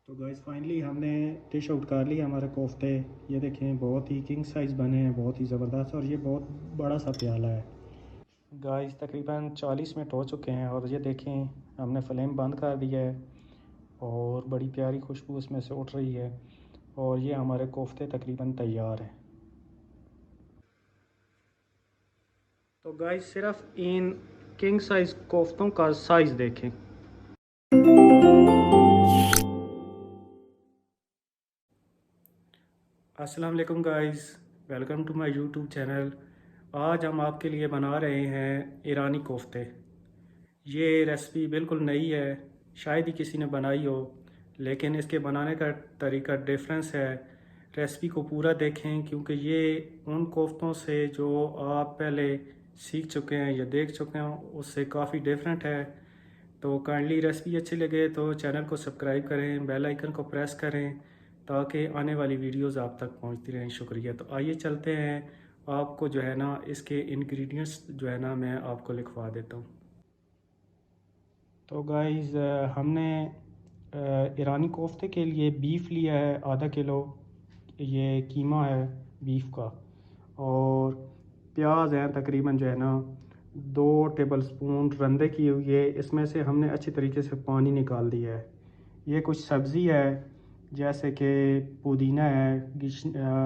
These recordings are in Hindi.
तो गाइस फाइनली हमने डिश आउट कर लिया हमारे कोफ्ते। ये देखें बहुत ही किंग साइज़ बने हैं, बहुत ही ज़बरदस्त, और ये बहुत बड़ा सा प्याला है। गाइस तकरीबन 40 मिनट हो चुके हैं और ये देखें हमने फ्लेम बंद कर दिया है और बड़ी प्यारी खुशबू इसमें से उठ रही है और ये हमारे कोफ्ते तकरीबन तैयार हैं। तो गाइस सिर्फ इन किंग साइज़ कोफ्तों का साइज़ देखें। अस्सलाम वालेकुम guys, welcome to my YouTube channel. आज हम आपके लिए बना रहे हैं ईरानी कोफ्ते। ये रेसिपी बिल्कुल नई है, शायद ही किसी ने बनाई हो, लेकिन इसके बनाने का तरीका डिफरेंस है। रेसिपी को पूरा देखें क्योंकि ये उन कोफ्तों से जो आप पहले सीख चुके हैं या देख चुके हैं उससे काफ़ी डिफरेंट है। तो काइंडली रेसिपी अच्छी लगे तो चैनल को सब्सक्राइब करें, बेल आइकन को प्रेस करें ताकि आने वाली वीडियोस आप तक पहुंचती रहें। शुक्रिया। तो आइए चलते हैं, आपको जो है ना इसके इंग्रेडिएंट्स जो है ना मैं आपको लिखवा देता हूँ। तो गाइस हमने ईरानी कोफ्ते के लिए बीफ लिया है आधा किलो। ये कीमा है बीफ का, और प्याज है तकरीबन जो है ना 2 टेबल स्पून रंधे की हुई है। इसमें से हमने अच्छी तरीके से पानी निकाल दिया है। ये कुछ सब्ज़ी है जैसे कि पुदीना है,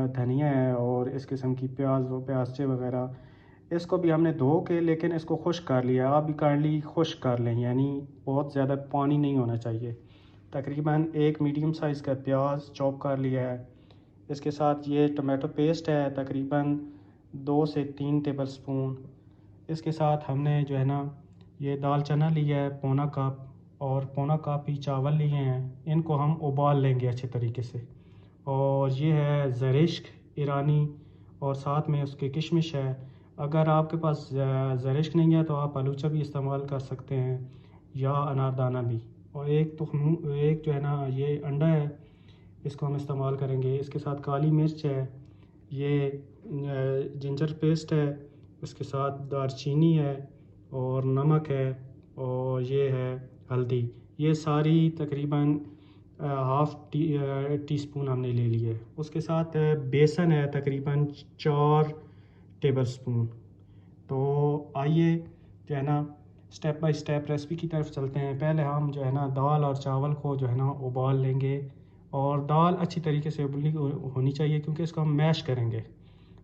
धनिया है और इस किस्म की प्याज़े वगैरह। इसको भी हमने धो के लेकिन इसको खुश्क कर लिया। आप भी काइंडली खुश्क कर लें, यानी बहुत ज़्यादा पानी नहीं होना चाहिए। तकरीबन एक मीडियम साइज़ का प्याज चॉप कर लिया है। इसके साथ ये टमाटो पेस्ट है तकरीबन 2 से 3 टेबल स्पून। इसके साथ हमने जो है ना ये दाल चना लिया है पौना कप, और पौना कप ही चावल लिए हैं। इनको हम उबाल लेंगे अच्छे तरीके से। और ये है ज़रिश्क ईरानी, और साथ में उसके किशमिश है। अगर आपके पास ज़रिश्क नहीं है तो आप आलूचा भी इस्तेमाल कर सकते हैं या अनारदाना भी। और एक जो है ना ये अंडा है, इसको हम इस्तेमाल करेंगे। इसके साथ काली मिर्च है, ये जिंजर पेस्ट है, इसके साथ दारचीनी है और नमक है, और ये है हल्दी। ये सारी तकरीबन हाफ़ टी स्पून हमने ले लिए। उसके साथ बेसन है तकरीबन 4 टेबल स्पून। तो आइए जो है ना स्टेप बाय स्टेप रेसिपी की तरफ चलते हैं। पहले हम जो है ना दाल और चावल को जो है ना उबाल लेंगे, और दाल अच्छी तरीके से उबली होनी चाहिए क्योंकि इसको हम मैश करेंगे,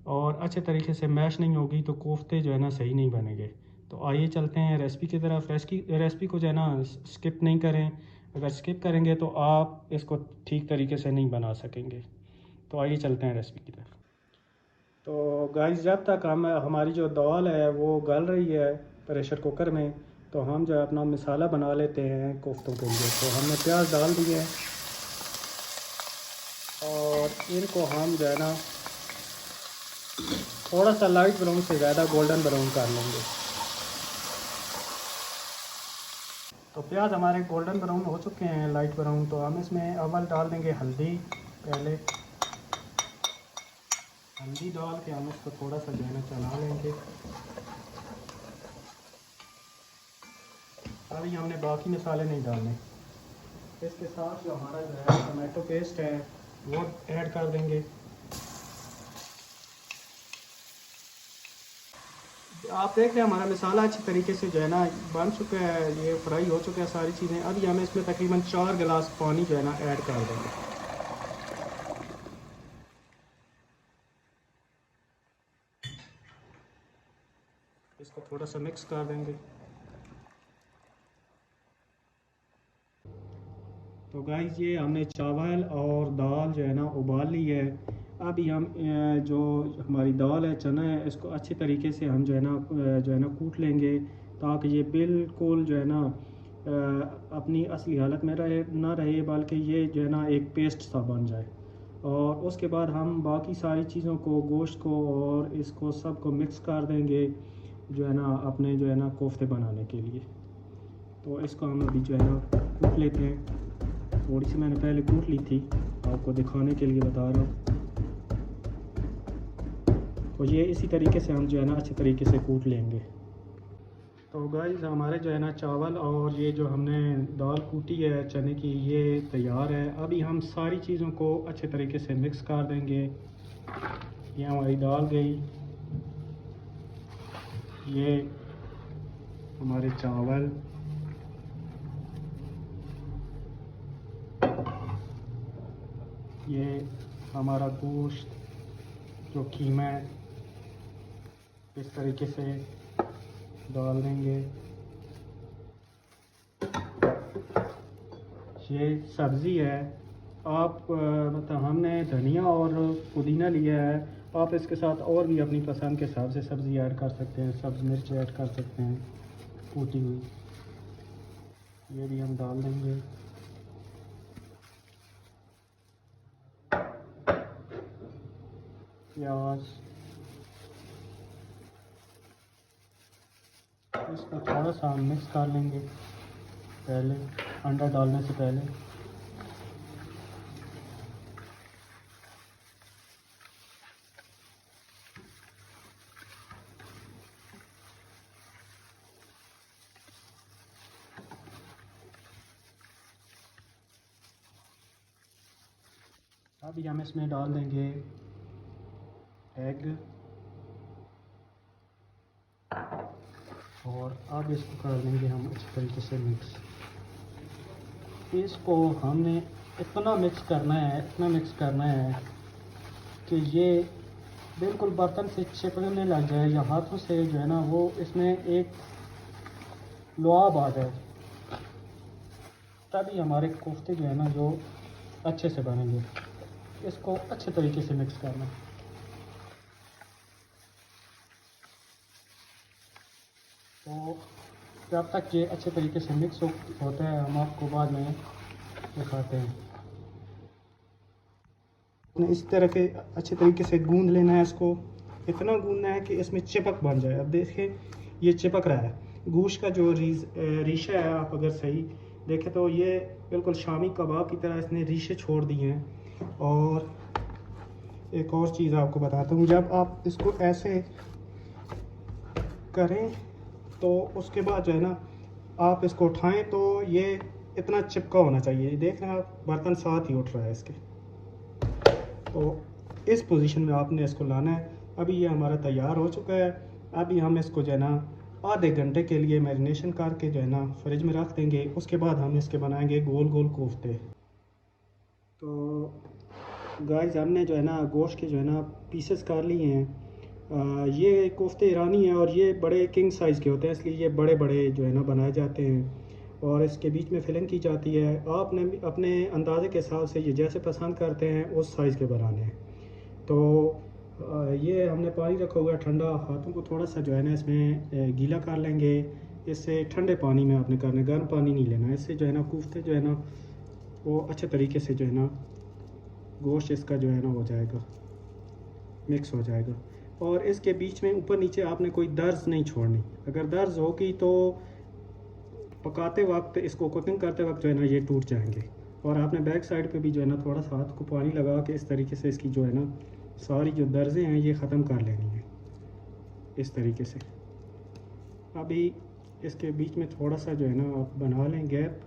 और अच्छे तरीके से मैश नहीं होगी तो कोफ्ते जो है ना सही नहीं बनेंगे। तो आइए चलते हैं रेसिपी की तरफ। रेसिपी को जो है ना स्किप नहीं करें, अगर स्किप करेंगे तो आप इसको ठीक तरीके से नहीं बना सकेंगे। तो आइए चलते हैं रेसिपी की तरफ। तो गाइस जब तक हमारी जो दाल है वो गल रही है प्रेशर कुकर में, तो हम जो है अपना मसाला बना लेते हैं कोफ्तों के लिए। तो हमने प्याज डाल दिए और इनको हम जो है ना थोड़ा सा लाइट ब्राउन से ज़्यादा गोल्डन ब्राउन कर लेंगे। तो प्याज हमारे गोल्डन ब्राउन हो चुके हैं, लाइट ब्राउन। तो हम इसमें अव्वल डाल देंगे हल्दी। पहले हल्दी डाल के हम इसको थोड़ा सा जो है ना चला लेंगे। अभी हमने बाकी मसाले नहीं डालने। इसके साथ जो हमारा जो है टमाटो पेस्ट है वो ऐड कर देंगे। आप देख रहे हैं हमारा मसाला अच्छी तरीके से जो है ना बन चुका है, ये फ्राई हो चुका है सारी चीज़ें। अभी हमें इसमें तकरीबन 4 गिलास पानी जो है ना ऐड कर देंगे। इसको थोड़ा सा मिक्स कर देंगे। तो गाइस ये हमने चावल और दाल जो है ना उबाल ली है। अभी हम जो हमारी दाल है चना है इसको अच्छे तरीके से हम जो है ना कूट लेंगे ताकि ये बिल्कुल जो है ना अपनी असली हालत में ना रहे, बल्कि ये जो है ना एक पेस्ट सा बन जाए। और उसके बाद हम बाकी सारी चीज़ों को, गोश्त को और इसको सब को मिक्स कर देंगे जो है ना अपने जो है ना कोफ्ते बनाने के लिए। तो इसको हम अभी जो है ना कूट लेते हैं। थोड़ी सी मैंने पहले कूट ली थी, आपको दिखाने के लिए बता रहा हूँ। तो ये इसी तरीके से हम जो है ना अच्छे तरीके से कूट लेंगे। तो गाइस हमारे जो है ना चावल और ये जो हमने दाल कूटी है चने की, ये तैयार है। अभी हम सारी चीज़ों को अच्छे तरीके से मिक्स कर देंगे। ये हमारी दाल गई, ये हमारे चावल, ये हमारा गोश्त जो कीमा है, इस तरीके से डाल देंगे। ये सब्ज़ी है, आप मतलब हमने धनिया और पुदीना लिया है। आप इसके साथ और भी अपनी पसंद के हिसाब से सब्ज़ी ऐड कर सकते हैं, सब्ज़ मिर्च ऐड कर सकते हैं कूटी हुई, ये भी हम डाल देंगे। प्याज, इसको थोड़ा सा हम मिक्स कर लेंगे पहले, अंडा डालने से पहले। अभी हम इसमें डाल देंगे एग, और अब इसको कर लेंगे हम अच्छी तरीके से मिक्स। इसको हमने इतना मिक्स करना है, इतना मिक्स करना है कि ये बिल्कुल बर्तन से चिपकने लग जाए, या हाथों से जो है ना वो इसमें एक लुआब आ जाए, तभी हमारे कोफ्ते जो है ना जो अच्छे से बनेंगे। इसको अच्छे तरीके से मिक्स करना। तो जब तक ये अच्छे तरीके से मिक्स होता है, हम आपको बाद में दिखाते हैं। इस तरह के अच्छे तरीके से गूंद लेना है इसको, इतना गूंदना है कि इसमें चिपक बन जाए। अब देखिए ये चिपक रहा है। गोश्त का जो रीशा है, आप अगर सही देखें तो ये बिल्कुल शामी कबाब की तरह इसने रीशे छोड़ दिए हैं। और एक और चीज़ आपको बताता हूँ, जब आप इसको ऐसे करें तो उसके बाद जो है ना आप इसको उठाएं तो ये इतना चिपका होना चाहिए। देख रहे हैं आप, बर्तन साथ ही उठ रहा है इसके। तो इस पोजीशन में आपने इसको लाना है। अभी ये हमारा तैयार हो चुका है। अभी हम इसको जो है ना आधे घंटे के लिए मैरिनेशन करके जो है ना फ्रिज में रख देंगे। उसके बाद हम इसके बनाएंगे गोल गोल कोफ्ते। तो गाइस हमने जो है ना गोश्त के जो है ना पीसेस कर लिए हैं। ये कोफ्ते ईरानी हैं और ये बड़े किंग साइज़ के होते हैं, इसलिए ये बड़े बड़े जो है ना बनाए जाते हैं और इसके बीच में फिलिंग की जाती है। आपने अपने अंदाजे के हिसाब से ये जैसे पसंद करते हैं उस साइज़ के बनाने हैं। तो ये हमने पानी रखा हुआ है ठंडा, हाथों को थोड़ा सा जो है ना इसमें गीला कर लेंगे। इससे ठंडे पानी में आपने करना है, गर्म पानी नहीं लेना। इससे जो है ना कोफ्ते जो है ना वो अच्छे तरीके से जो है ना गोश्त इसका जो है ना हो जाएगा, मिक्स हो जाएगा। और इसके बीच में ऊपर नीचे आपने कोई दर्ज नहीं छोड़नी। अगर दर्ज होगी तो पकाते वक्त, इसको कुकिंग करते वक्त जो है ना ये टूट जाएंगे। और आपने बैक साइड पे भी जो है ना थोड़ा सा हाथ को पानी लगा के इस तरीके से इसकी जो है ना सारी जो दर्जें हैं ये ख़त्म कर लेनी है इस तरीके से। अभी इसके बीच में थोड़ा सा जो है ना आप बना लें गैप,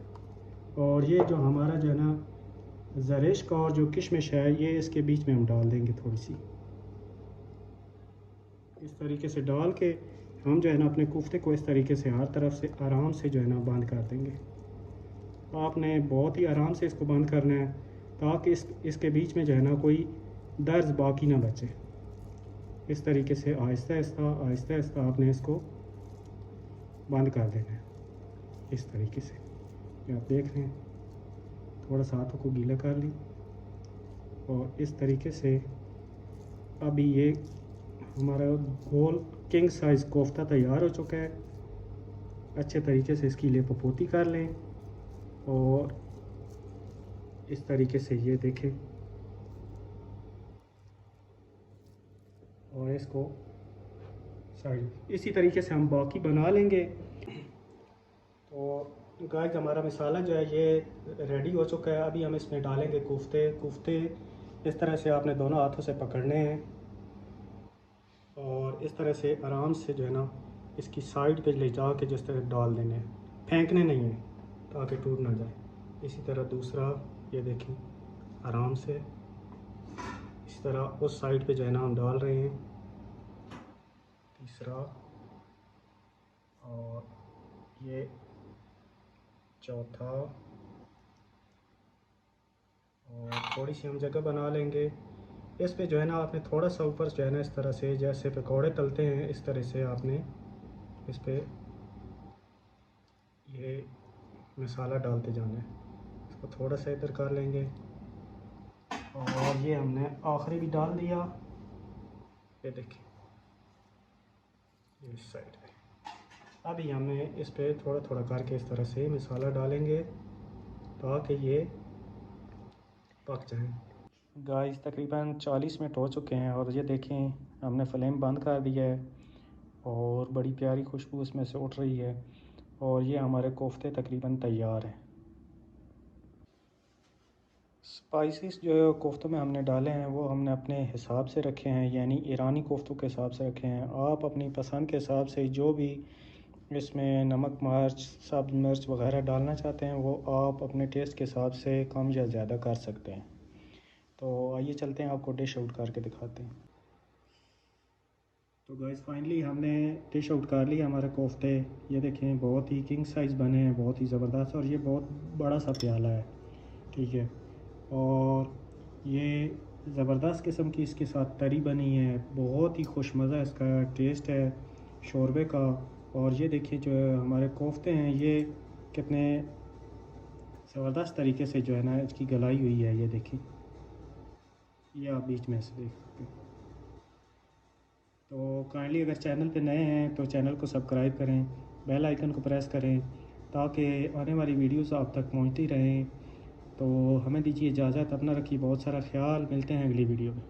और ये जो हमारा जो है ना ज़रेश और जो किशमिश है ये इसके बीच में हम डाल देंगे थोड़ी सी। इस तरीके से डाल के हम जो है ना अपने कोफ्ते को इस तरीके से हर तरफ से आराम से जो है ना बंद कर देंगे। आपने बहुत ही आराम से इसको बंद करना है ताकि इसके बीच में जो है ना कोई दर्ज बाकी ना बचे। इस तरीके से आहिस्ता आहिस्ता आपने इसको बंद कर देना है इस तरीके से। ये आप देख रहे हैं, थोड़ा सा हाथों को गीला कर ली और इस तरीके से अभी ये हमारा गोल किंग साइज़ कोफ्ता तैयार हो चुका है। अच्छे तरीके से इसकी लेपोपोती कर लें और इस तरीके से ये देखें, और इसको साइड इसी तरीके से हम बाकी बना लेंगे। तो गाइस हमारा मसाला जो है ये रेडी हो चुका है। अभी हम इसमें डालेंगे कोफ्ते। इस तरह से आपने दोनों हाथों से पकड़ने हैं और इस तरह से आराम से जो है ना इसकी साइड पे ले जा के जिस तरह डाल देने हैं, फेंकने नहीं है ताकि टूट ना जाए। इसी तरह दूसरा ये देखें, आराम से इस तरह उस साइड पे जो है ना हम डाल रहे हैं। तीसरा और ये चौथा, और थोड़ी सी हम जगह बना लेंगे इस पे जो है ना। आपने थोड़ा सा ऊपर जो है ना इस तरह से, जैसे पकौड़े तलते हैं इस तरह से आपने इस पे ये मसाला डालते जाना है। इसको थोड़ा सा इधर कर लेंगे और ये हमने आखिरी भी डाल दिया। ये देखिए इस साइड पे। अभी हमें इस पे थोड़ा थोड़ा करके इस तरह से मसाला डालेंगे ताकि ये पक जाए। गाइस तकरीबन 40 मिनट हो चुके हैं और ये देखें हमने फ्लेम बंद कर दिया है और बड़ी प्यारी खुशबू इसमें से उठ रही है और ये हमारे कोफ्ते तकरीबन तैयार हैं। स्पाइसेस जो कोफ्तों में हमने डाले हैं वो हमने अपने हिसाब से रखे हैं, यानी ईरानी कोफ्तों के हिसाब से रखे हैं। आप अपनी पसंद के हिसाब से जो भी इसमें नमक, मिर्च, सब्ज़ मिर्च वगैरह डालना चाहते हैं वो आप अपने टेस्ट के हिसाब से कम या ज़्यादा कर सकते हैं। तो आइए चलते हैं, आपको डिश आउट करके दिखाते हैं। तो गाइस फाइनली हमने डिश आउट कर लिया हमारे कोफ्ते। ये देखें बहुत ही किंग साइज़ बने हैं, बहुत ही ज़बरदस्त, और ये बहुत बड़ा सा प्याला है, ठीक है। और ये ज़बरदस्त किस्म की इसके साथ तरी बनी है, बहुत ही खुश मज़ा इसका टेस्ट है शोरबे का। और ये देखिए जो हमारे कोफ्ते हैं ये कितने ज़बरदस्त तरीके से जो है ना इसकी गलाई हुई है। ये देखिए, ये आप बीच में से देख सकते हैं। तो काइंडली अगर चैनल पे नए हैं तो चैनल को सब्सक्राइब करें, बेल आइकन को प्रेस करें ताकि आने वाली वीडियोस आप तक पहुंचती रहें। तो हमें दीजिए इजाज़त, अपना रखिए बहुत सारा ख्याल, मिलते हैं अगली वीडियो में।